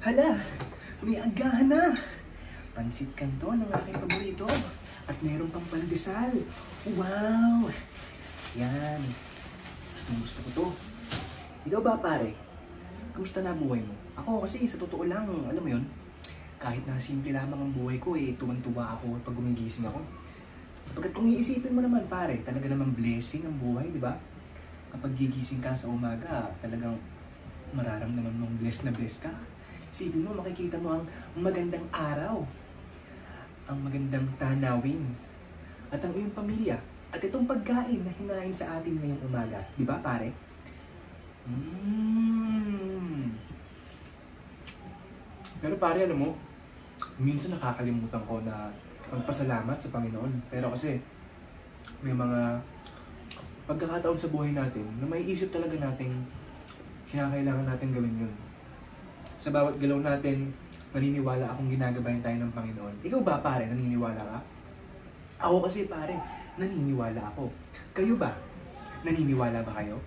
Hala, may agahan na. Pansit Canton ang aking paborito. At meron pang pandesal. Wow! Yan. Gusto ko to. Ikaw ba pare? Kamusta na buhay mo? Ako kasi sa totoo lang, alam mo yun, kahit na simple lamang ang buhay ko tuwan-tuwa ako pag gumigising ako. Sapagkat kung iisipin mo naman pare, talaga namang blessing ang buhay, di ba? Kapag gigising ka sa umaga, talagang mararamdaman mong blessed na blessed ka. Isipin mo, makikita mo ang magandang araw, ang magandang tanawin, at ang iyong pamilya, at itong pagkain na hinain sa atin ngayong umaga. Di ba pare? Pero pare, alam mo, minsan nakakalimutan ko na magpasalamat sa Panginoon. Pero kasi may mga pagkakataon sa buhay natin na may isip talaga natin kinakailangan natin gawin yun. Sa bawat galaw natin, naniniwala akong ginagabayan tayo ng Panginoon. Ikaw ba pare, naniniwala ka? Ako kasi pare, naniniwala ako. Kayo ba? Naniniwala ba kayo?